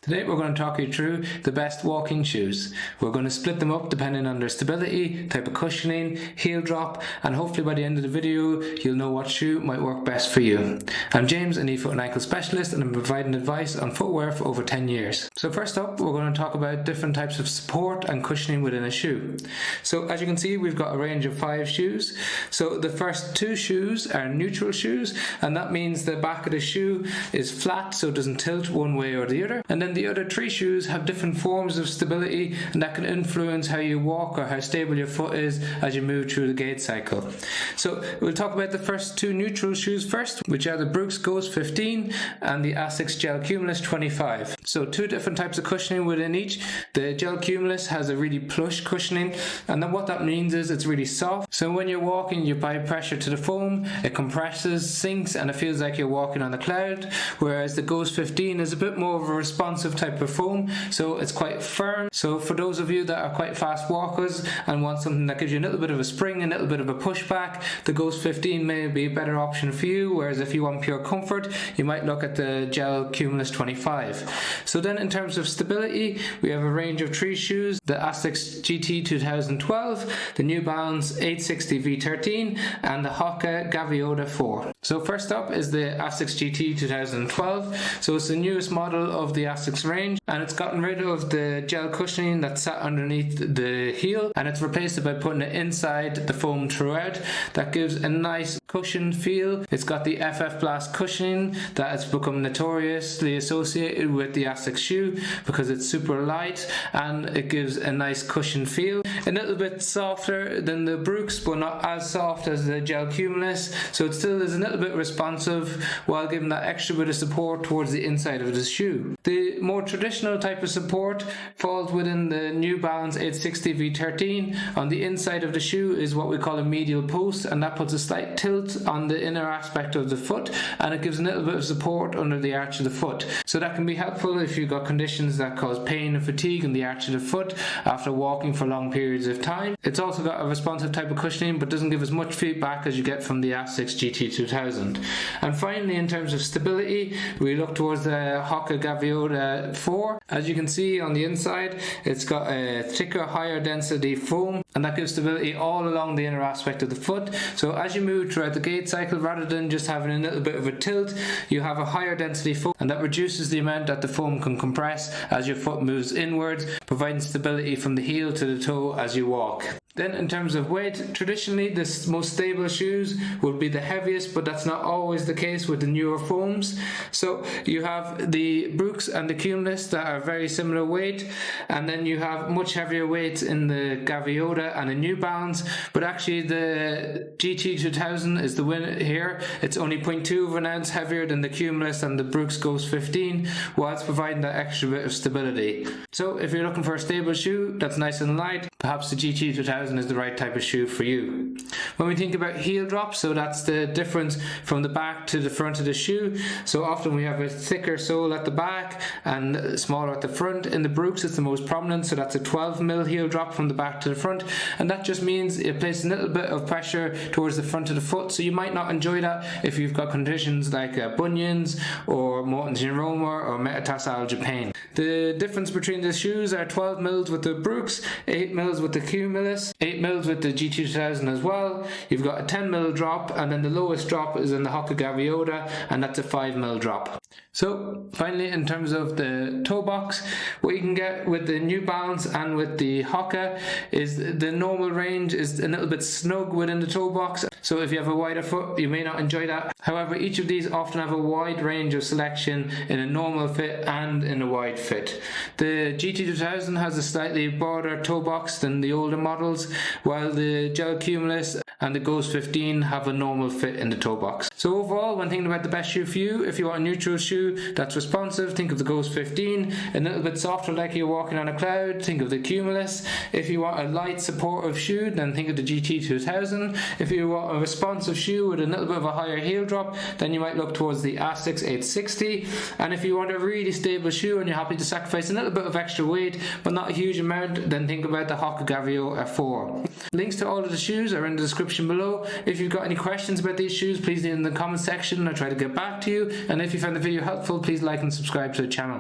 Today we're going to talk you through the best walking shoes. We're going to split them up depending on their stability, type of cushioning, heel drop, and hopefully by the end of the video you'll know what shoe might work best for you. I'm James, a knee, foot and ankle specialist, and I'm providing advice on footwear for over 10 years. So first up, we're going to talk about different types of support and cushioning within a shoe. So as you can see, we've got a range of 5 shoes. So the first 2 shoes are neutral shoes, and that means the back of the shoe is flat so it doesn't tilt one way or the other. And then the other 3 shoes have different forms of stability, and that can influence how you walk or how stable your foot is as you move through the gait cycle. So we'll talk about the first 2 neutral shoes first, which are the Brooks Ghost 15 and the Asics Gel Cumulus 25. So 2 different types of cushioning within each. The Gel Cumulus has a really plush cushioning, and then what that means is it's really soft. So when you're walking, you apply pressure to the foam, it compresses, sinks, and it feels like you're walking on a cloud, whereas the Ghost 15 is a bit more of a responsive type of foam, so it's quite firm. So for those of you that are quite fast walkers and want something that gives you a little bit of a spring, a little bit of a pushback, the Ghost 15 may be a better option for you, whereas if you want pure comfort, you might look at the Gel Cumulus 25. So then in terms of stability, we have a range of 3 shoes: the Asics GT 2012, the New Balance 860 V13, and the Hoka Gaviota 4. So first up is the Asics GT 2012. So it's the newest model of the Asics range, and it's gotten rid of the gel cushioning that sat underneath the heel, and it's replaced it by putting it inside the foam throughout. That gives a nice cushioned feel. It's got the FF Blast cushioning that has become notoriously associated with the Asics shoe because it's super light and it gives a nice cushioned feel. A little bit softer than the Brooks, but not as soft as the Gel Cumulus, so it still is a little bit responsive while giving that extra bit of support towards the inside of the shoe. The more traditional type of support falls within the New Balance 860 V13. On the inside of the shoe is what we call a medial post, and that puts a slight tilt on the inner aspect of the foot, and it gives a little bit of support under the arch of the foot. So that can be helpful if you've got conditions that cause pain and fatigue in the arch of the foot after walking for long periods of time. It's also got a responsive type of cushioning, but doesn't give as much feedback as you get from the Asics GT 2000. And finally, in terms of stability, we look towards the Hoka Gaviota 4. As you can see on the inside, it's got a thicker, higher density foam, and that gives stability all along the inner aspect of the foot. So as you move throughout the gait cycle, rather than just having a little bit of a tilt, you have a higher density foam, and that reduces the amount that the foam can compress as your foot moves inwards, providing stability from the heel to the toe as you walk. Then in terms of weight, traditionally the most stable shoes would be the heaviest, but that's not always the case with the newer foams. So you have the Brooks and the Cumulus that are very similar weight, and then you have much heavier weights in the Gaviota and the New Balance, but actually the GT 2000 is the winner here. It's only 0.2 of an ounce heavier than the Cumulus and the Brooks Ghost 15, whilst providing that extra bit of stability. So if you're looking for a stable shoe that's nice and light, perhaps the GT 2000 is the right type of shoe for you. When we think about heel drop, so that's the difference from the back to the front of the shoe. So often we have a thicker sole at the back and smaller at the front. In the Brooks it's the most prominent, so that's a 12mm heel drop from the back to the front, and that just means it places a little bit of pressure towards the front of the foot, so you might not enjoy that if you've got conditions like bunions or Morton's neuroma or metatarsalgia pain. The difference between the shoes are 12mm with the Brooks, 8mm with the Cumulus, 8mm with the GT 2000 as well. You've got a 10mm drop, and then the lowest drop is in the Hoka Gaviota, and that's a 5mm drop. So finally, in terms of the toe box, what you can get with the New Balance and with the Hoka is the normal range is a little bit snug within the toe box. So if you have a wider foot, you may not enjoy that. However, each of these often have a wide range of selection in a normal fit and in a wide fit. The GT 2000 has a slightly broader toe box than the older models, while the Gel Cumulus and the Ghost 15 have a normal fit in the toe box. So overall, when thinking about the best shoe for you, if you want a neutral shoe that's responsive, think of the Ghost 15. A little bit softer like you're walking on a cloud, think of the Cumulus. If you want a light supportive shoe, then think of the GT 2000. If you want a responsive shoe with a little bit of a higher heel drop, then you might look towards the Asics 860. And if you want a really stable shoe and you're happy to sacrifice a little bit of extra weight but not a huge amount, then think about the Hoka Gaviota 4. Links to all of the shoes are in the description below. If you've got any questions about these shoes, please leave in the comment section and I'll try to get back to you. And if you found the video helpful, please like and subscribe to the channel.